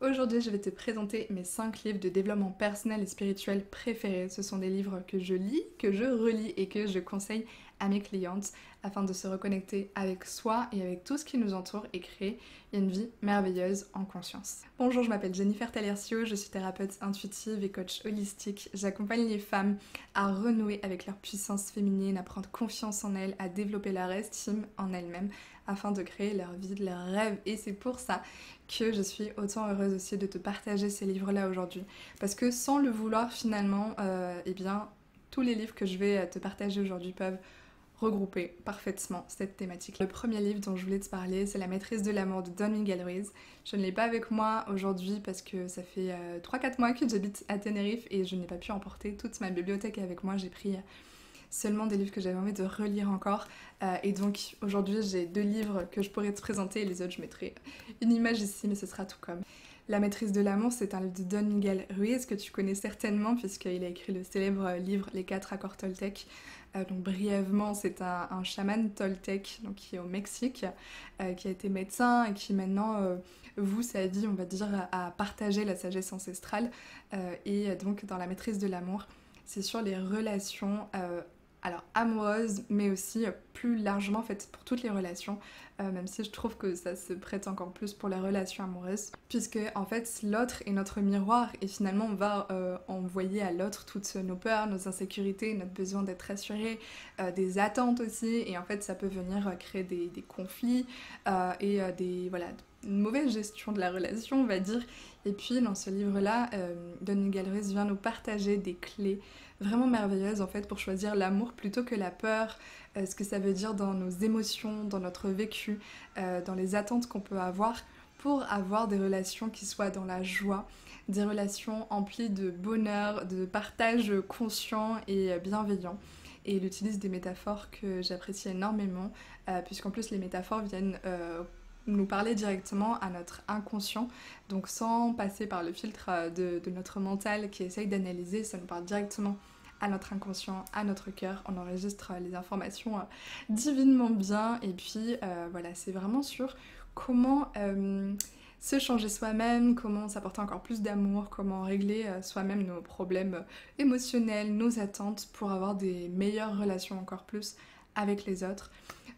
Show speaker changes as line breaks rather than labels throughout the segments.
Aujourd'hui, je vais te présenter mes 5 livres de développement personnel et spirituel préférés. Ce sont des livres que je lis, que je relis et que je conseille à mes clientes afin de se reconnecter avec soi et avec tout ce qui nous entoure et créer une vie merveilleuse en conscience. Bonjour, je m'appelle Jennifer Talercio, je suis thérapeute intuitive et coach holistique. J'accompagne les femmes à renouer avec leur puissance féminine, à prendre confiance en elles, à développer leur estime en elles-mêmes afin de créer leur vie de leurs rêves. Et c'est pour ça que je suis autant heureuse aussi de te partager ces livres-là aujourd'hui. Parce que sans le vouloir finalement, eh bien, tous les livres que je vais te partager aujourd'hui peuvent regrouper parfaitement cette thématique. Le premier livre dont je voulais te parler, c'est La maîtrise de l'amour de Don Miguel Ruiz. Je ne l'ai pas avec moi aujourd'hui parce que ça fait 3-4 mois que j'habite à Tenerife et je n'ai pas pu emporter toute ma bibliothèque avec moi. J'ai pris seulement des livres que j'avais envie de relire encore. Et donc aujourd'hui j'ai 2 livres que je pourrais te présenter et les autres je mettrai une image ici mais ce sera tout comme. La maîtrise de l'amour, c'est un livre de Don Miguel Ruiz que tu connais certainement puisqu'il a écrit le célèbre livre Les 4 accords Toltec. Donc brièvement, c'est un chaman Toltec donc, qui est au Mexique, qui a été médecin et qui maintenant voue sa vie, on va dire, à partager la sagesse ancestrale. Et donc dans la maîtrise de l'amour, c'est sur les relations alors amoureuses, mais aussi plus largement en fait pour toutes les relations, même si je trouve que ça se prête encore plus pour les relations amoureuses, puisque en fait l'autre est notre miroir et finalement on va envoyer à l'autre toutes nos peurs, nos insécurités, notre besoin d'être rassuré, des attentes aussi, et en fait ça peut venir créer des conflits et voilà, une mauvaise gestion de la relation on va dire. Et puis dans ce livre-là, Don Miguel Ruiz vient nous partager des clés vraiment merveilleuses en fait pour choisir l'amour plutôt que la peur, ce que ça veut dire dans nos émotions, dans notre vécu, dans les attentes qu'on peut avoir pour avoir des relations qui soient dans la joie, des relations emplies de bonheur, de partage conscient et bienveillant. Et il utilise des métaphores que j'apprécie énormément, puisqu'en plus les métaphores viennent nous parler directement à notre inconscient, donc sans passer par le filtre de notre mental qui essaye d'analyser, ça nous parle directement à notre inconscient, à notre cœur, on enregistre les informations divinement bien, et puis voilà, c'est vraiment sur comment se changer soi-même, comment s'apporter encore plus d'amour, comment régler soi-même nos problèmes émotionnels, nos attentes pour avoir des meilleures relations encore plus avec les autres.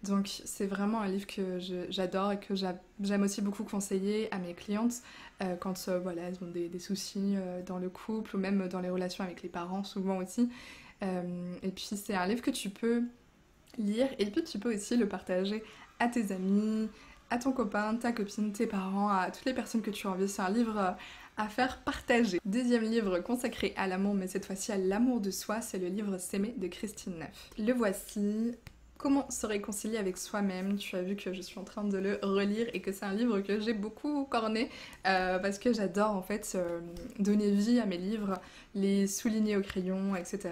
Donc c'est vraiment un livre que j'adore et que j'aime aussi beaucoup conseiller à mes clientes quand voilà, elles ont des soucis dans le couple ou même dans les relations avec les parents souvent aussi. Et puis c'est un livre que tu peux lire et puis tu peux aussi le partager à tes amis, à ton copain, ta copine, tes parents, à toutes les personnes que tu as envie. C'est un livre à faire partager. Deuxième livre consacré à l'amour, mais cette fois-ci à l'amour de soi, c'est le livre S'aimer de Christine Neff. Le voici. Comment se réconcilier avec soi-même. Tu as vu que je suis en train de le relire et que c'est un livre que j'ai beaucoup corné parce que j'adore en fait donner vie à mes livres, les souligner au crayon, etc.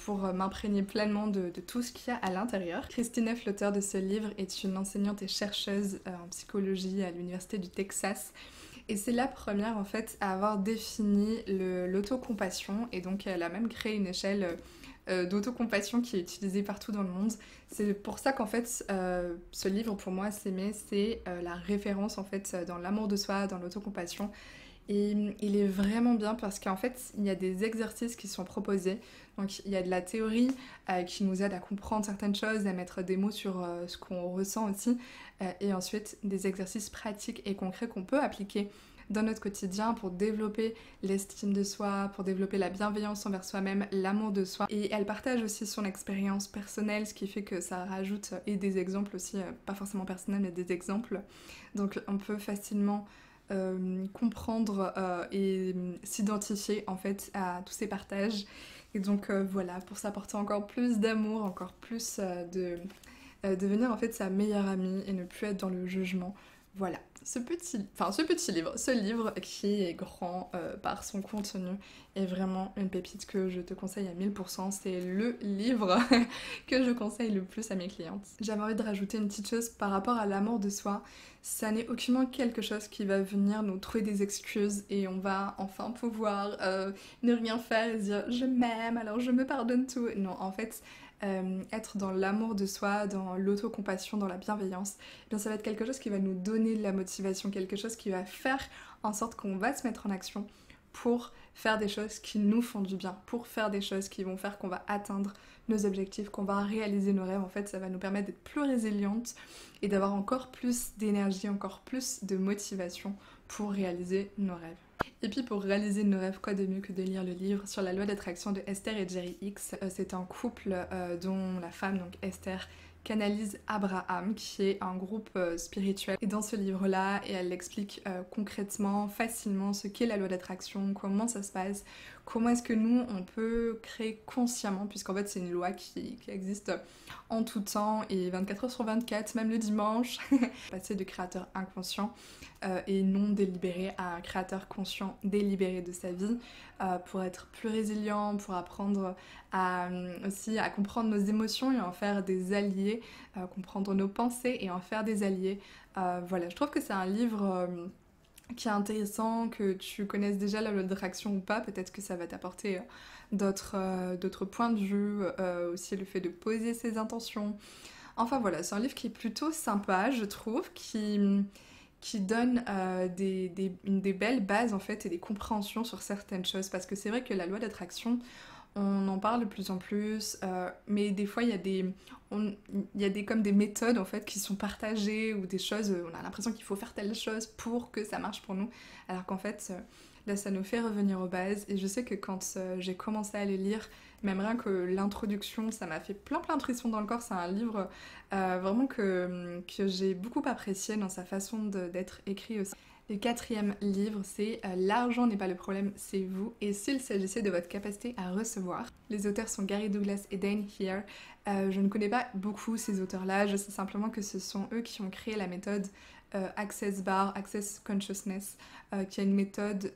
Pour m'imprégner pleinement de tout ce qu'il y a à l'intérieur. Christine Neff, l'auteure de ce livre, est une enseignante et chercheuse en psychologie à l'université du Texas. Et c'est la première en fait à avoir défini l'autocompassion, et donc elle a même créé une échelle d'autocompassion qui est utilisée partout dans le monde. C'est pour ça qu'en fait ce livre pour moi, S'aimer, c'est la référence en fait dans l'amour de soi, dans l'autocompassion. Et il est vraiment bien parce qu'en fait il y a des exercices qui sont proposés. Donc il y a de la théorie qui nous aide à comprendre certaines choses, à mettre des mots sur ce qu'on ressent aussi, et ensuite des exercices pratiques et concrets qu'on peut appliquer dans notre quotidien pour développer l'estime de soi, pour développer la bienveillance envers soi-même, l'amour de soi. Et elle partage aussi son expérience personnelle, ce qui fait que ça rajoute et des exemples aussi, pas forcément personnels mais des exemples. Donc on peut facilement comprendre et s'identifier en fait à tous ces partages. Et donc voilà, pour s'apporter encore plus d'amour, encore plus de devenir en fait sa meilleure amie et ne plus être dans le jugement. Voilà, ce livre qui est grand par son contenu est vraiment une pépite que je te conseille à 1000%. C'est le livre que je conseille le plus à mes clientes. J'avais envie de rajouter une petite chose par rapport à l'amour de soi. Ça n'est aucunement quelque chose qui va venir nous trouver des excuses et on va enfin pouvoir ne rien faire et dire je m'aime alors je me pardonne tout. Non, en fait, être dans l'amour de soi, dans l'autocompassion, dans la bienveillance, eh bien ça va être quelque chose qui va nous donner de la motivation, quelque chose qui va faire en sorte qu'on va se mettre en action pour faire des choses qui nous font du bien, pour faire des choses qui vont faire qu'on va atteindre nos objectifs, qu'on va réaliser nos rêves. En fait, ça va nous permettre d'être plus résilientes et d'avoir encore plus d'énergie, encore plus de motivation pour réaliser nos rêves. Et puis pour réaliser nos rêves, quoi de mieux que de lire le livre sur la loi d'attraction de Esther et Jerry Hicks. C'est un couple dont la femme, donc Esther, canalise Abraham, qui est un groupe spirituel. Et dans ce livre-là, elle explique concrètement, facilement, ce qu'est la loi d'attraction, comment ça se passe, comment est-ce que nous, on peut créer consciemment, puisqu'en fait c'est une loi qui existe en tout temps, et 24 heures sur 24, même le dimanche, passer de créateur inconscient et non délibéré à un créateur conscient délibéré de sa vie, pour être plus résilient, pour apprendre aussi à comprendre nos émotions et en faire des alliés, comprendre nos pensées et en faire des alliés. Voilà, je trouve que c'est un livre qui est intéressant, que tu connaisses déjà la loi d'attraction ou pas, peut-être que ça va t'apporter d'autres points de vue, aussi le fait de poser ses intentions. Enfin voilà, c'est un livre qui est plutôt sympa, je trouve, qui donne des belles bases en fait et des compréhensions sur certaines choses, parce que c'est vrai que la loi d'attraction, on en parle de plus en plus, mais des fois il y a comme des méthodes en fait qui sont partagées, ou des choses, on a l'impression qu'il faut faire telle chose pour que ça marche pour nous, alors qu'en fait là ça nous fait revenir aux bases. Et je sais que quand j'ai commencé à le lire, même rien que l'introduction, ça m'a fait plein de frissons dans le corps. C'est un livre vraiment que j'ai beaucoup apprécié dans sa façon d'être écrit aussi. Le 4e livre, c'est L'argent n'est pas le problème, c'est vous, et s'il s'agissait de votre capacité à recevoir. Les auteurs sont Gary Douglas et Dane Heer. Je ne connais pas beaucoup ces auteurs-là, je sais simplement que ce sont eux qui ont créé la méthode Access Bar, Access Consciousness, qui est une méthode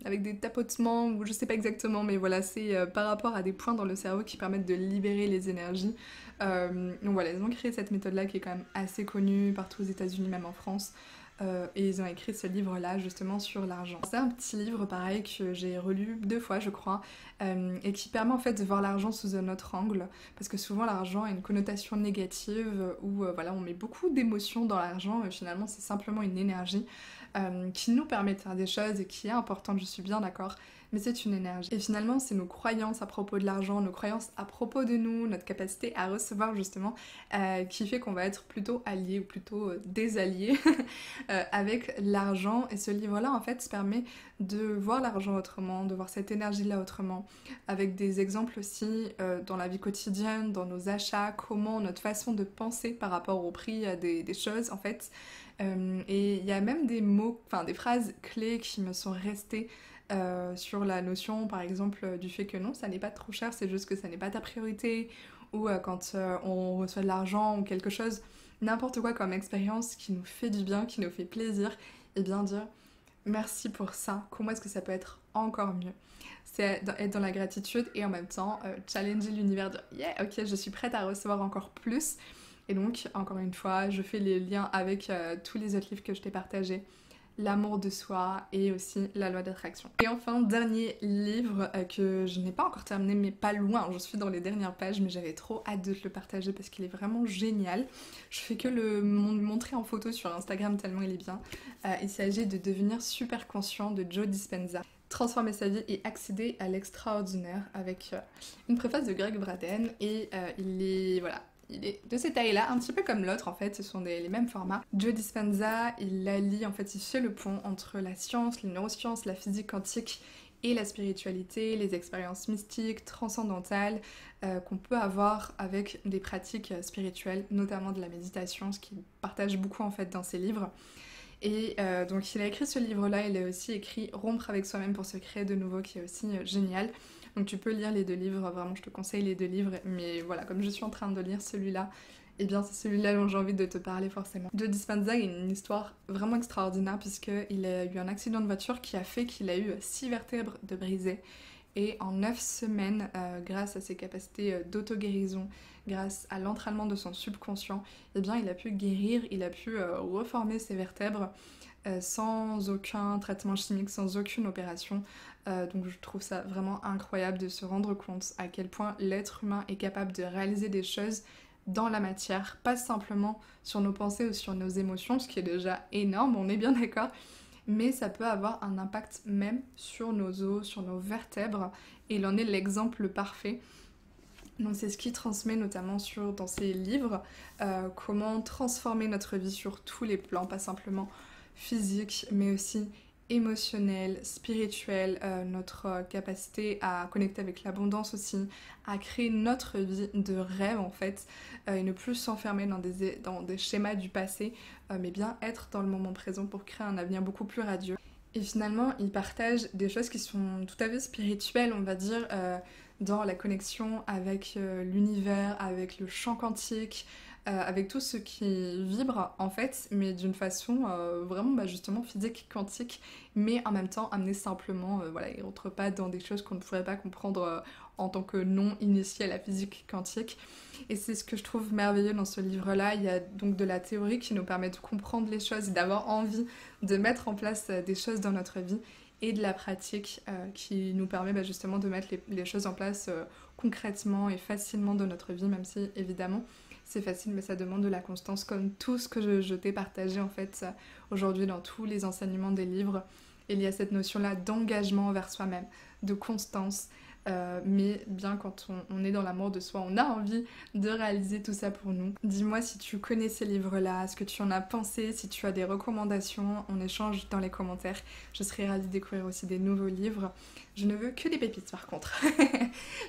avec des tapotements, ou je sais pas exactement, mais voilà, c'est par rapport à des points dans le cerveau qui permettent de libérer les énergies. Donc voilà, ils ont créé cette méthode-là qui est quand même assez connue partout aux États-Unis, même en France. Et ils ont écrit ce livre-là justement sur l'argent. C'est un petit livre pareil que j'ai relu 2 fois je crois, et qui permet en fait de voir l'argent sous un autre angle, parce que souvent l'argent a une connotation négative, où voilà, on met beaucoup d'émotions dans l'argent, finalement c'est simplement une énergie qui nous permet de faire des choses et qui est importante, je suis bien d'accord, mais c'est une énergie. Et finalement, c'est nos croyances à propos de l'argent, nos croyances à propos de nous, notre capacité à recevoir justement, qui fait qu'on va être plutôt alliés ou plutôt désalliés avec l'argent. Et ce livre-là, en fait, permet de voir l'argent autrement, de voir cette énergie-là autrement, avec des exemples aussi dans la vie quotidienne, dans nos achats, comment notre façon de penser par rapport au prix des choses, en fait. Et il y a même des mots, enfin des phrases clés qui me sont restées sur la notion, par exemple, du fait que non, ça n'est pas trop cher, c'est juste que ça n'est pas ta priorité, ou quand on reçoit de l'argent ou quelque chose, n'importe quoi comme expérience qui nous fait du bien, qui nous fait plaisir, et bien dire merci pour ça, comment est-ce que ça peut être encore mieux. C'est être dans la gratitude et en même temps challenger l'univers, dire yeah, ok, je suis prête à recevoir encore plus. Et donc, encore une fois, je fais les liens avec tous les autres livres que je t'ai partagés. L'amour de soi et aussi la loi d'attraction. Et enfin, dernier livre que je n'ai pas encore terminé, mais pas loin, je suis dans les dernières pages, mais j'avais trop hâte de te le partager parce qu'il est vraiment génial. Je fais que le montrer en photo sur Instagram tellement il est bien. Il s'agit de Devenir super conscient de Joe Dispenza. Transformer sa vie et accéder à l'extraordinaire, avec une préface de Greg Braden, et il est, voilà, il est de cette taille-là, un petit peu comme l'autre en fait, ce sont les mêmes formats. Joe Dispenza, il allie, en fait, il fait le pont entre la science, les neurosciences, la physique quantique et la spiritualité, les expériences mystiques, transcendantales qu'on peut avoir avec des pratiques spirituelles, notamment de la méditation, ce qu'il partage beaucoup en fait dans ses livres. Et donc il a écrit ce livre-là, il a aussi écrit Rompre avec soi-même pour se créer de nouveau, qui est aussi génial. Donc tu peux lire les 2 livres, vraiment je te conseille les 2 livres, mais voilà, comme je suis en train de lire celui-là, et bien c'est celui-là dont j'ai envie de te parler forcément. Joe Dispenza a une histoire vraiment extraordinaire, puisqu'il a eu un accident de voiture qui a fait qu'il a eu 6 vertèbres de brisées, et en 9 semaines, grâce à ses capacités d'auto-guérison, grâce à l'entraînement de son subconscient, eh bien il a pu guérir, il a pu reformer ses vertèbres sans aucun traitement chimique, sans aucune opération. Donc je trouve ça vraiment incroyable de se rendre compte à quel point l'être humain est capable de réaliser des choses dans la matière, pas simplement sur nos pensées ou sur nos émotions, ce qui est déjà énorme, on est bien d'accord, mais ça peut avoir un impact même sur nos os, sur nos vertèbres, et il en est l'exemple parfait. Donc c'est ce qu'il transmet notamment dans ses livres, comment transformer notre vie sur tous les plans, pas simplement physique, mais aussi émotionnel, spirituel, notre capacité à connecter avec l'abondance aussi, à créer notre vie de rêve en fait, et ne plus s'enfermer dans des schémas du passé, mais bien être dans le moment présent pour créer un avenir beaucoup plus radieux. Et finalement, il partage des choses qui sont tout à fait spirituelles, on va dire, dans la connexion avec l'univers, avec le champ quantique, avec tout ce qui vibre en fait, mais d'une façon vraiment justement physique, quantique, mais en même temps amené simplement, voilà, il rentre pas dans des choses qu'on ne pourrait pas comprendre en tant que non initié à la physique quantique. Et c'est ce que je trouve merveilleux dans ce livre-là. Il y a donc de la théorie qui nous permet de comprendre les choses et d'avoir envie de mettre en place des choses dans notre vie, et de la pratique qui nous permet justement de mettre les choses en place concrètement et facilement dans notre vie, même si évidemment c'est facile, mais ça demande de la constance, comme tout ce que je t'ai partagé en fait aujourd'hui dans tous les enseignements des livres. Il y a cette notion-là d'engagement envers soi-même, de constance, mais bien quand on est dans l'amour de soi, on a envie de réaliser tout ça pour nous. Dis-moi si tu connais ces livres-là, ce que tu en as pensé, si tu as des recommandations, on échange dans les commentaires. Je serais ravie de découvrir aussi des nouveaux livres. Je ne veux que des pépites par contre.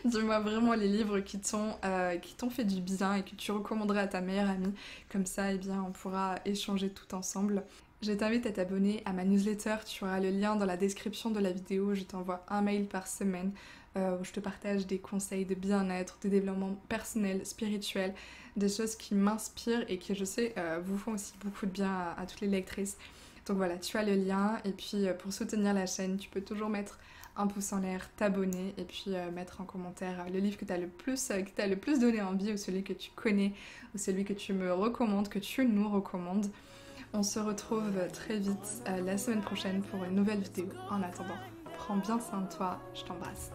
Dis-moi vraiment les livres qui t'ont fait du bien et que tu recommanderais à ta meilleure amie. Comme ça, eh bien, on pourra échanger tout ensemble. Je t'invite à t'abonner à ma newsletter, tu auras le lien dans la description de la vidéo. Je t'envoie un mail par semaine où je te partage des conseils de bien-être, de développement personnel, spirituel, des choses qui m'inspirent et qui, je sais, vous font aussi beaucoup de bien à toutes les lectrices. Donc voilà, tu as le lien, et puis pour soutenir la chaîne, tu peux toujours mettre un pouce en l'air, t'abonner, et puis mettre en commentaire le livre qui t'a le plus donné envie, ou celui que tu connais, ou celui que tu me recommandes, que tu nous recommandes. On se retrouve très vite la semaine prochaine pour une nouvelle vidéo. En attendant, prends bien soin de toi, je t'embrasse.